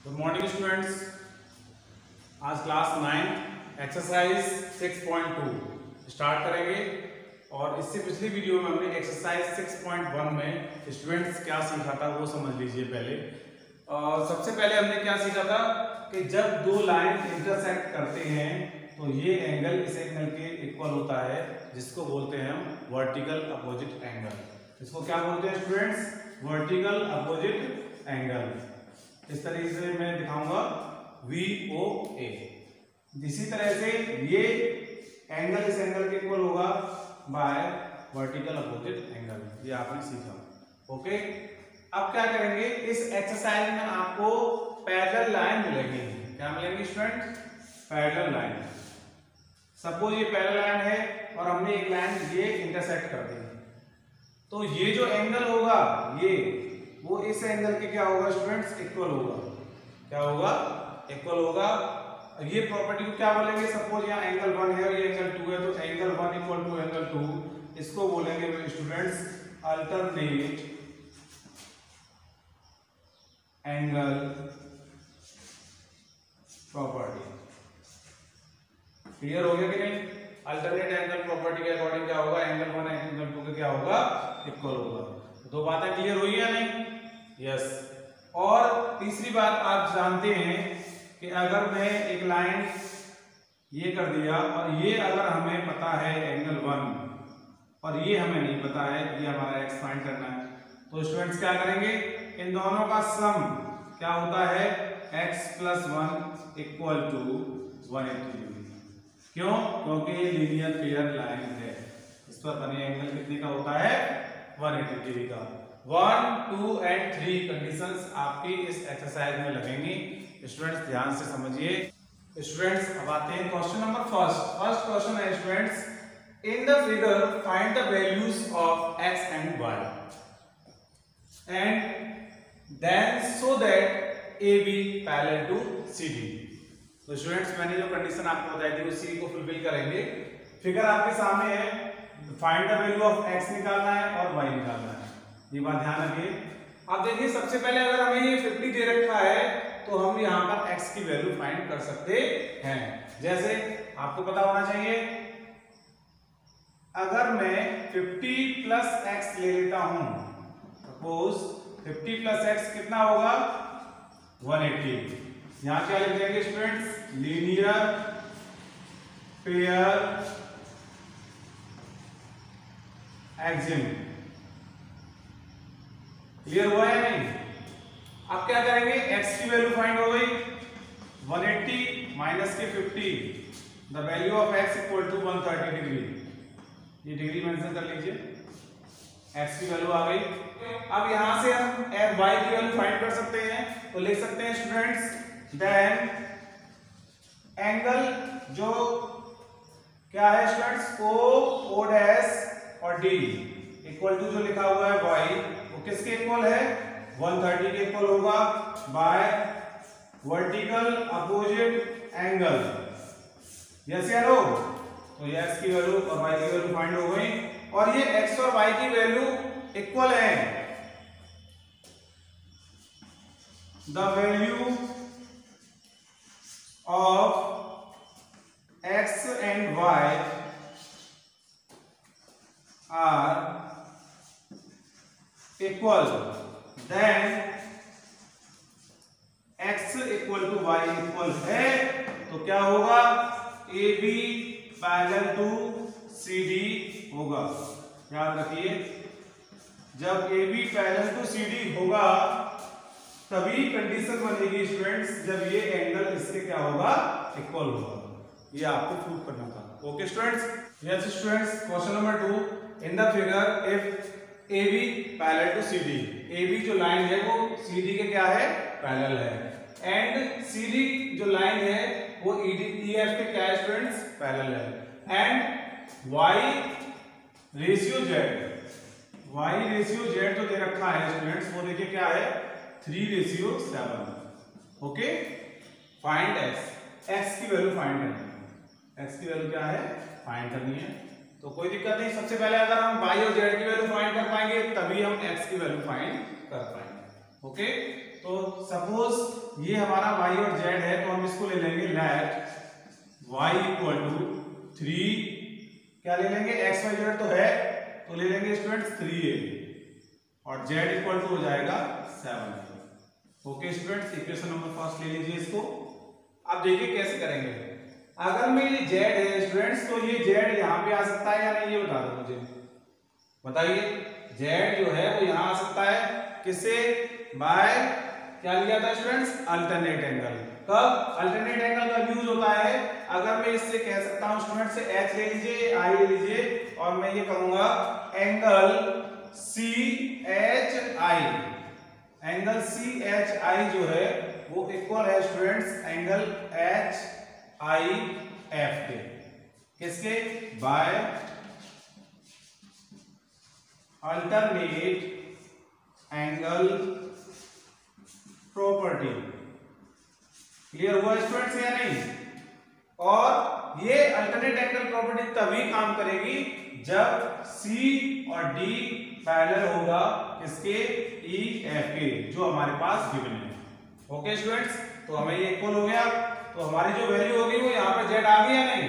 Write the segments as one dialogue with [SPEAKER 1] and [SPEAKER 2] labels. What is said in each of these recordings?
[SPEAKER 1] Good morning students. आज class 9 exercise 6.2 start करेंगे और इससे पिछली वीडियो में हमने एक्सरसाइज 6.1 में स्टूडेंट्स क्या सीखा था वो समझ लीजिए पहले। और सबसे पहले हमने क्या सीखा था कि जब दो लाइन इंटरसेक्ट करते हैं तो ये एंगल इस एंगल के इक्वल होता है, जिसको बोलते हैं हम वर्टिकल अपोजिट एंगल। इसको क्या बोलते हैं स्टूडेंट्स? Vertical opposite angle. इस तरीके से मैं दिखाऊंगा VOA। इसी तरह से ये एंगल इस एंगल के इक्वल होगा बाय वर्टिकल अपोजिट एंगल। ये आपने सीखा। ओके, अब क्या करेंगे, इस एक्सरसाइज में आपको पैरेलल लाइन मिलेगी। क्या मिलेंगी स्टूडेंट? Parallel line. सपोज ये पैरेलल लाइन है और हमने एक लाइन ये इंटरसेक्ट कर दी, तो ये जो एंगल होगा ये वो इस एंगल के क्या होगा स्टूडेंट्स? इक्वल होगा। क्या होगा? इक्वल होगा। ये प्रॉपर्टी को क्या बोलेंगे? सपोज यहाँ एंगल 1 है और ये एंगल 2 है, तो एंगल 1 इक्वल टू एंगल 2, इसको बोलेंगे students alternate angle property. Clear हो गया कि नहीं? अल्टरनेट एंगल प्रॉपर्टी के अकॉर्डिंग क्या होगा? एंगल 1 एंगल 2 का क्या होगा? इक्वल होगा। दो बातें क्लियर हुई है नहीं? यस। और तीसरी बात आप जानते हैं कि अगर मैं एक लाइन ये कर दिया और ये अगर हमें पता है एंगल 1 और ये हमें नहीं पता है, ये हमारा x फाइंड करना है, तो स्टूडेंट्स क्या करेंगे? इन दोनों का सम क्या होता है? x + 1 equal to 180 degree. क्यों? क्योंकि ये लीनियर पेयर लाइन है। इस पर बने एंगल कितने का होता है? 180 डिग्री का। 1, 2 एंड 3 कंडीशंस आपकी इस एक्सरसाइज में लगेंगी। स्टूडेंट्स ध्यान से समझिए। स्टूडेंट्स अब आते हैं क्वेश्चन नंबर फर्स्ट क्वेश्चन है students, in the figure find the values of x and y and then so that AB parallel to CD। तो स्टूडेंट्स मैंने जो कंडीशन आपको बताई थी उसी को फुलफिल करेंगे। फिगर आपके सामने है, find the value of x निकालना है और y निकालना है। ये बात ध्यान रखिए। अब देखिए सबसे पहले अगर हमें ये 50 दे रखा है तो हम यहाँ पर x की वैल्यू फाइंड कर सकते हैं। जैसे आपको पता होना चाहिए, अगर मैं 50 + x ले लेता हूं, सपोज 50 + x कितना होगा? 180। यहां क्या लिख देंगे students? Linear pair Exim. Clear हुआ है नहीं? अब क्या करेंगे? x की वैल्यू फाइंड हो गई 180 माइनस के 50, the value of x equal to 130 degree. ये डिग्री मेंशन कर लीजिए। x की वैल्यू आ गई। अब यहां से हम y की वैल्यू फाइंड कर सकते हैं, तो लिख सकते हैं स्टूडेंट्स देन एंगल जो क्या है स्टूडेंट्स? O डैश और D इक्वल टू जो लिखा हुआ है y, वो किसके इक्वल है? 130 के इक्वल होगा bye vertical opposite angle. Yes या नो? तो ये x की वैल्यू और y की वैल्यू फाइंड हो गई और ये x और y की वैल्यू इक्वल है। The value of x and y are equal, then x equal to y equal है, तो क्या होगा? AB पैरेलल टू CD होगा। याद रखिए, जब AB पैरेलल टू CD होगा तभी कंडीशन बनेगी स्टूडेंट्स, जब ये एंगल इसके क्या होगा? इक्वल होगा। ये आपको प्रूव करना था। Okay students? Yes students, question number 2, in the figure if AB parallel to CD, AB जो लाइन है वो CD के क्या है? पैरेलल है, एंड CD जो लाइन है वो EF के क्या है स्टूडेंट्स? पैरेलल है, एंड Y रेशियो Z जो दे रखा है स्टूडेंट्स वो देखिए क्या है? 3:7। ओके, फाइंड x की वैल्यू फाइंड करनी है। x की वैल्यू क्या है? फाइंड करनी है। तो कोई दिक्कत नहीं, सबसे पहले अगर हम y और z की वैल्यू फाइंड कर पाएंगे तभी हम x की वैल्यू फाइंड कर पाएंगे। ओके, तो सपोज ये हमारा y और z है, तो हम इसको ले लेंगे लेट y इक्वल टू 3, क्या ले लेंगे, x y z तो है, तो ले लेंगे स्टूडेंट्स 3a और z इक्वल टू हो जाएगा 7। Okay students, equation number first ले लीजिए इसको। अब देखिए कैसे करेंगे। अगर मैं ये z है स्टूडेंट्स, तो ये z यहाँ पे आ सकता है या नहीं, ये बता दो मुझे, बताइए। z जो है वो यहाँ आ सकता है, किससे, बाय क्या लिया था स्टूडेंट्स, अल्टरनेट एंगल। कब अल्टरनेट एंगल का यूज होता है, अगर मैं इससे कह सकता हूं स्टूडेंट से h ले लीजिए, i ले लीजिए, और मैं ये कहूंगा एंगल CHI, एंगल CHI जो है वो इक्वल है स्टूडेंट्स एंगल HIF के, किसके, by alternate angle property. Clear हुआ स्टूडेंट्स या नहीं। और ये अल्टरनेट एंगल प्रॉपर्टी तभी काम करेगी जब C और D पैरेलल होगा किसके, EF के, जो हमारे पास गिवन है। ओके स्टूडेंट्स, तो हमें ये इक्वल हो गया, तो हमारी जो वैल्यू होगी वो यहाँ पे Z आ गई या नहीं,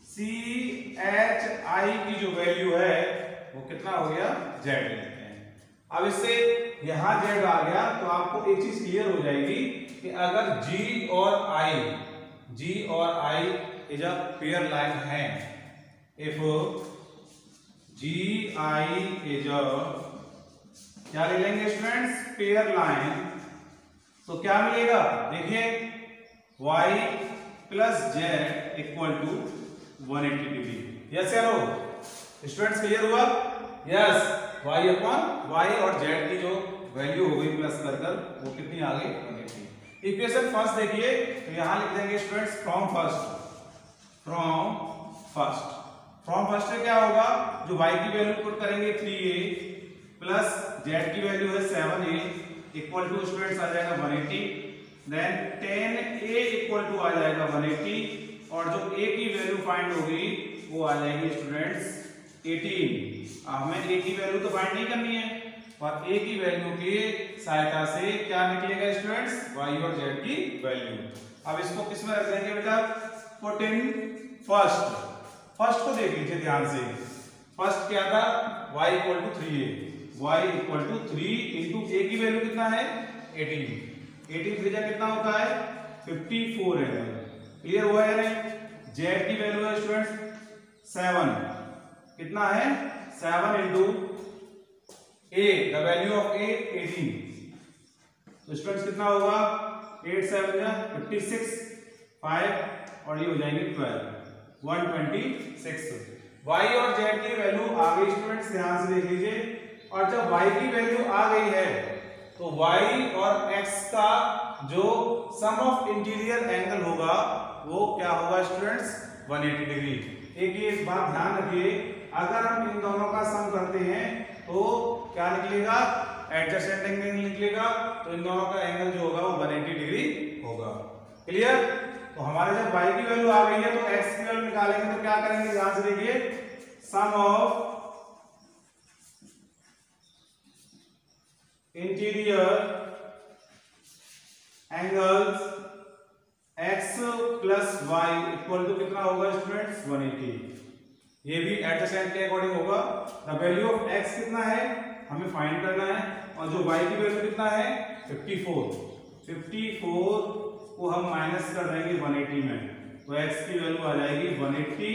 [SPEAKER 1] CHI की जो वैल्यू है वो कितना हो गया, Z लेते हैं। अब इससे यहां Z आ गया, तो आपको एक चीज क्लियर हो जाएगी कि अगर G और I is a pair line है, इफ GI इज अ, क्या ले लेंगे स्टूडेंट्स, पेयर लाइन, तो क्या मिलेगा, देखिए y plus z equal to 180 degree. Yes या नो स्टूडेंट्स, क्लियर हुआ, यस, y अपॉन y और z की जो वैल्यू हो गई प्लस कर कर, वो कितनी आ गई, 180। इक्वेशन फर्स्ट देखिए, तो यहां लिख देंगे स्टूडेंट्स फ्रॉम फर्स्ट से क्या होगा, जो y की वैल्यू पुट करेंगे 3a प्लस z की वैल्यू है 7a इक्वल टू स्टूडेंट्स आ जाएगा 180, देन 10a इक्वल टू आ जाएगा 180, और जो a की वैल्यू फाइंड होगी वो आ जाएगी स्टूडेंट्स 18। हमें a की वैल्यू तो फाइंड नहीं करनी है, और a की वैल्यू की सहायता से क्या निकलेगा स्टूडेंट्स, y और z की वैल्यू। अब इसको किस में रख देंगे बेटा, पुट इन फर्स्ट को देख लीजिए ध्यान से। फर्स्ट क्या था, y equal to 3a, y equal to 3 into a की वैल्यू कितना है, 18 3 कितना होता है, 54 है। क्लियर हुआ है नहीं। z की वैल्यू है स्टूडेंट्स 7, कितना है, 7 into a, the value of a 18, तो स्टूडेंट्स कितना होगा, 8 7 जा 56, 5 और ये हो जाएंगे 12, 126। y और z की वैल्यू आ गई स्टूडेंट्स, ध्यान से देख लीजिए। और जब y की वैल्यू आ गई है तो y और x का जो सम ऑफ इंटीरियर एंगल होगा वो क्या होगा स्टूडेंट्स, 180 डिग्री। एक ये बात ध्यान रखिए, अगर हम इन दोनों का सम करते हैं तो क्या निकलेगा, एडजेसेंट एंगल निकलेगा, तो इन दोनों का एंगल जो होगा वो 180 डिग्री होगा। क्लियर। तो हमारे जब y की वैल्यू आ गई है तो x की वैल्यू निकालेंगे, तो क्या करेंगे, ध्यान से देखिए, sum of interior angles x plus y equal to कितना होगा स्टूडेंट्स, 180। ये भी एडजेसेंट के अकॉर्डिंग होगा। द वैल्यू ऑफ x कितना है हमें फाइंड करना है, और जो y की वैल्यू कितना है 54 को हम माइनस कर देंगे 180 में, तो x की वैल्यू आ जाएगी 180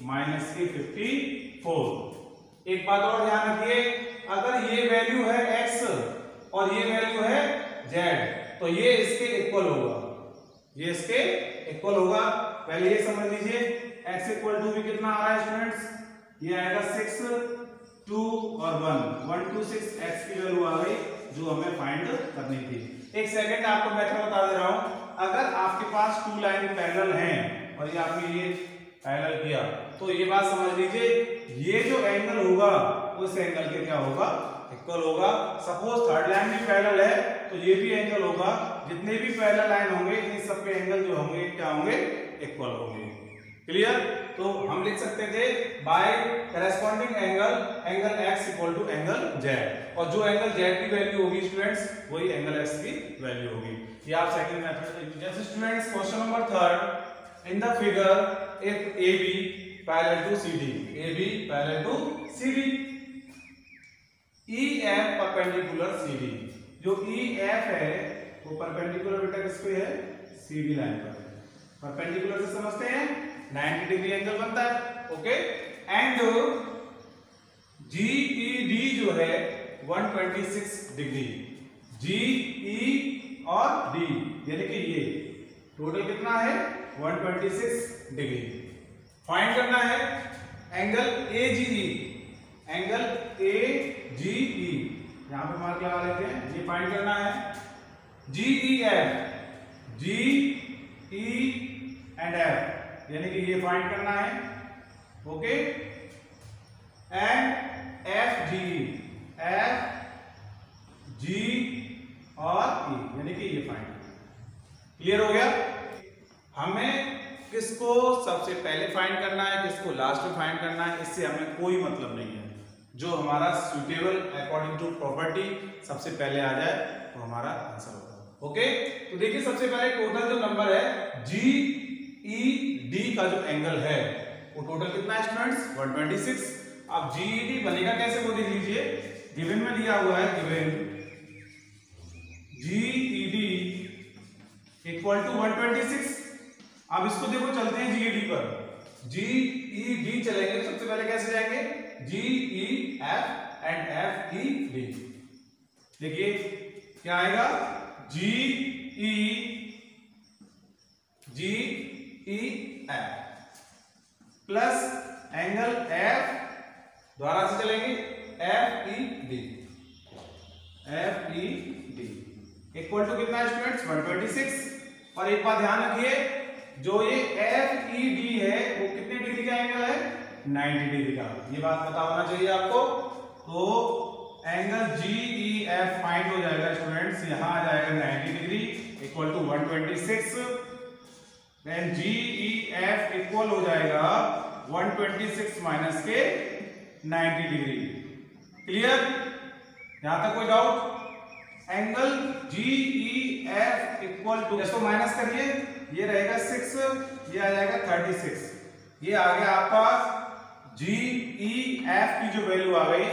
[SPEAKER 1] माइनस के 54। एक बात और ध्यान रखिए, अगर ये वैल्यू है x और ये वैल्यू है z, तो ये इसके इक्वल होगा, ये इसके इक्वल होगा। पहले ये समझ लीजिए, x इक्वल टू भी कितना आ रहा है स्टूडेंट्स, ये आएगा 6 2 और 1 2 6, x की वैल्यू आ गई जो हमें फाइंड करनी थी। एक सेकंड आपको मेथड बता दे रहा हूं, अगर आपके पास 2 लाइन पैरेलल हैं और ये आपने ये पैरेलल किया, तो ये बात समझ लीजिए, ये जो एंगल होगा उस एंगल के क्या होगा, इक्वल होगा। सपोज थर्ड लाइन भी पैरेलल है तो ये भी एंगल होगा, जितने भी पैरेलल लाइन होंगे इन सब के एंगल जो होंगे क्या होंगे, इक्वल होंगे। क्लियर? तो हम लिख सकते थे by corresponding angle x equal to angle z, और जो एंगल z की वैल्यू होगी स्टूडेंट्स वही एंगल x की वैल्यू होगी। ये आप सेकंड मेथड। जैसे students question number 3 in the figure if AB parallel to CD, AB parallel to CD, EF perpendicular CD, जो EF है वो परपेंडिकुलर बेटा किस पे है? CD लाइन पर। परपेंडिकुलर से समझते हैं 90 डिग्री एंगल बनता है, ओके। एंड GED जो है 126 डिग्री, GE और D यानी कि ये टोटल कितना है? 126 डिग्री। फाइंड करना है एंगल AGE, एंगल AGE यहां पे मार्क लगा लेते हैं, ये फाइंड करना है। GEF, GE एंड F यानी कि ये फाइंड करना है, ओके। एंड FGE, FG और E यानी कि ये फाइंड करना है। क्लियर हो गया? हमें किसको सबसे पहले फाइंड करना है, किसको लास्ट में फाइंड करना है, इससे हमें कोई मतलब नहीं है। जो हमारा सुटेबल अकॉर्डिंग टू प्रॉपर्टी सबसे पहले आ जाए तो हमारा आंसर होगा, ओके। तो देखिए सबसे पहले टोटल जो नंबर है GED का जो एंगल है वो टोटल कितना है स्टूडेंट्स? 126। अब GED बनेगा कैसे वो देख लीजिए, गिवन में दिया हुआ है, गिवन GED इक्वल टू 126। अब इसको देखो चलते हैं GED पर, GED चलेंगे सबसे पहले कैसे जाएंगे? GEF and FED। देखिए क्या आएगा? GEF प्लस एंगल F द्वारा से चलेंगे FED इक्वल टू कितना है स्टूडेंट्स? 126। और एक बात ध्यान रखिए, जो ये FED है वो कितने डिग्री का एंगल है? 90 डिग्री का। ये बात पता होना चाहिए आपको। तो एंगल GEF फाइंड हो जाएगा स्टूडेंट्स, यहां आ जाएगा 90 degree equal to 126। Then GEF equal हो जाएगा 126 माइनस के 90 डिग्री। क्लियर? यहां तक कोई doubt? Angle GEF equal to, इसको माइनस करिए, ये रहेगा 6, ये आ जाएगा 36। ये आ गया आपका GEF की जो वैल्यू आ गई,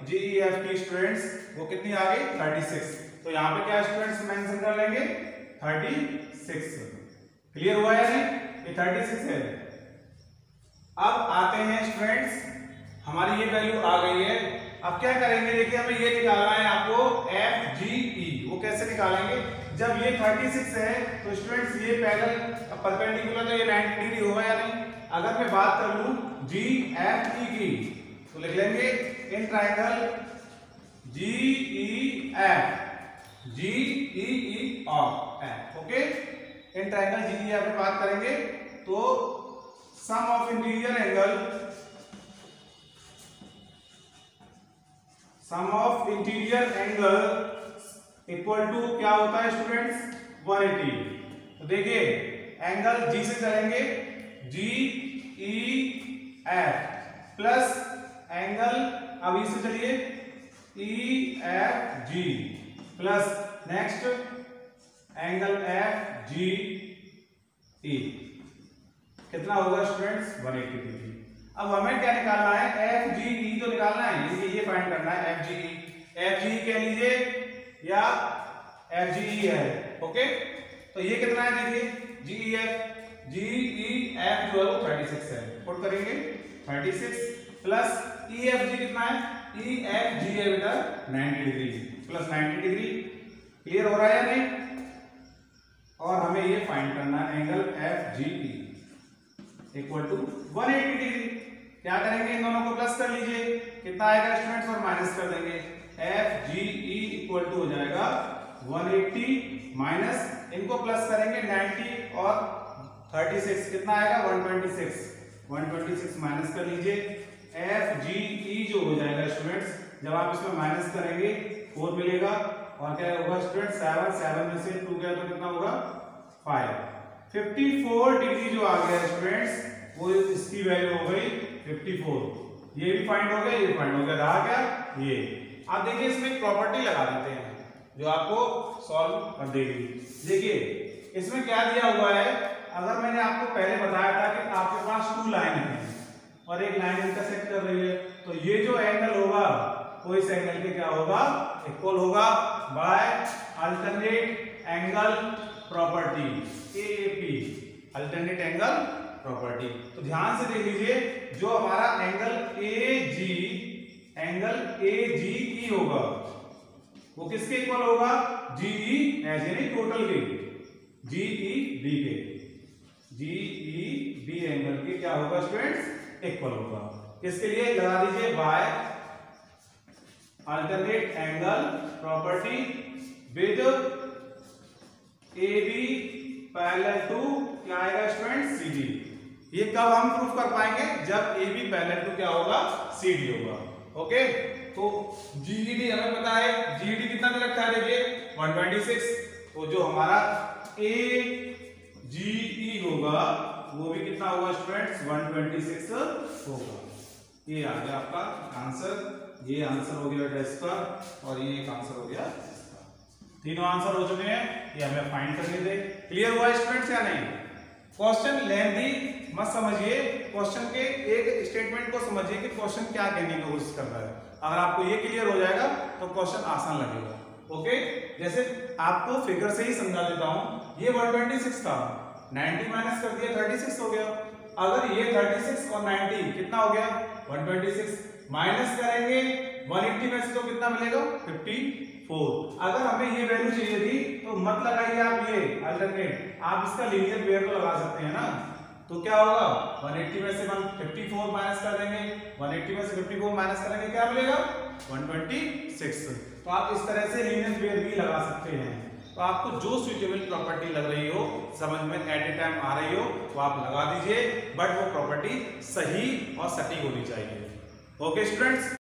[SPEAKER 1] GEF की स्टूडेंट्स वो कितनी आ गई? 36। तो यहां पे क्या स्टूडेंट्स मेंशन कर लेंगे? 36। क्लियर हुआ या नहीं? ये 36 है। अब आते हैं स्टूडेंट्स, हमारी ये वैल्यू आ गई है। अब क्या करेंगे? देखिए हमें ये निकालना है आपको FGE। वो कैसे निकालेंगे? जब ये 36 है तो स्टूडेंट्स ये पैरेलल परपेंडिकुलर तो ये 90 डिग्री होगा या नहीं? अगर मैं बात कर लूं GFE की तो लिख लेंगे in triangle GEF, GEE of F, okay. In triangle GEF में बात करेंगे तो sum of interior angle, sum of interior angle equal to क्या होता है स्टूडेंट्स? 180। तो देखिए एंगल G से चलेंगे GEF प्लस एंगल अब E से चलिए EFG plus next angle FGE, कितना होगा स्टूडेंट्स? 180 डिग्री। अब हमें क्या निकालना है? FGE तो निकालना है, ये फाइंड करना है FGE कह लीजिए या FGE है, ओके। तो ये कितना है? देखिए GEF जो है वो 36 है, पुट करेंगे 36 प्लस EFG कितना है? EFG है बेटा 90 डिग्री प्लस 90 डिग्री। क्लियर हो रहा है या नहीं? और हमें ये फाइंड करना है angle FGE equal to 180 degree. क्या करेंगे? इन दोनों को प्लस कर लीजिए, कितना आएगा स्टूडेंट्स? और माइनस कर देंगे। FGE इक्वल टू हो जाएगा 180 माइनस, इनको प्लस करेंगे 90 और 36, कितना आएगा? 126। 126 माइनस कर लीजिए। FGE जो हो जाएगा स्टूडेंट्स, जब आप इसमें माइनस करेंगे 4 मिलेगा और क्या होगा स्टूडेंट्स? 7 में से 2 गया तो कितना होगा? 5। 54 डिग्री जो आ गया स्टूडेंट्स, वो इसकी वैल्यू हो गई 54। ये भी फाइंड हो गया, ये फाइंड हो गया, रहा क्या ये। आप देखिए इसमें एक प्रॉपर्टी लगा देते हैं जो आपको सॉल्व कर देगी। देखिए इसमें क्या दिया हुआ है, अगर मैंने आपको पहले बताया था कि आपके पास 2 लाइन है और एक लाइन इंटरसेक्ट कर रही है, तो ये जो एंगल होगा वो इस एंगल के क्या होगा, इक्वल होगा बाय अल्टरनेट एंगल प्रॉपर्टी एएपी, अल्टरनेट एंगल प्रॉपर्टी। तो ध्यान से देख लीजिए, जो हमारा एंगल एजीई होगा वो किसके इक्वल होगा, जीई एज यानी टोटल के, जीईबी के, जीईबी एंगल के क्या होगा स्टूडेंट्स, इक्वल होगा। किसके लिए लगा दीजिए, by alternate angle property with AB parallel to क्या आएगा स्टूडेंट्स, CD। ये कब हम प्रूफ कर पाएंगे, जब AB पैरेलल टू क्या होगा, CD होगा। ओके, तो GED हमें पता है, GED कितना दे रखा है, देखिए 126। तो जो हमारा AGE होगा वो भी कितना होगा स्टूडेंट्स, 126 होगा। ये आ गया आपका आंसर, ये आंसर हो गया इसका और ये एक आंसर हो गया इसका। तीनों आंसर हो चुके हैं, ये हमें फाइंड करने थे। क्लियर हुआ स्टूडेंट्स या नहीं। क्वेश्चन लेंथी मत समझिए, क्वेश्चन के एक स्टेटमेंट को समझिए कि क्वेश्चन क्या कहने की कोशिश कर रहा है। अगर आपको ये क्लियर हो जाएगा तो क्वेश्चन आसान लगेगा। ओके, जैसे आपको फिगर से ही समझा देता हूं, ये 126 था, 90 माइनस कर दिया 36 हो गया। अगर ये 36 और 90 कितना हो गया, 126 माइनस करेंगे 180 में से तो कितना मिलेगा, 54। अगर हमें ये वैल्यू चाहिए थी तो मत लगाइए आप ये अल्टरनेट, आप इसका लीनियर पेयर तो लगा सकते हैं ना। तो क्या होगा, 180 में से 54 माइनस कर देंगे, 180 में से 54 माइनस करेंगे क्या मिलेगा, 126। तो आप इस तरह से लीनियर पेयर भी लगा सकते हैं। तो आपको जो सुइटेबल प्रॉपर्टी लग रही हो, समझ में एट ए टाइम आ रही हो, तो आप लगा दीजिए, बट वो प्रॉपर्टी सही और सटीक होनी चाहिए। Okay students.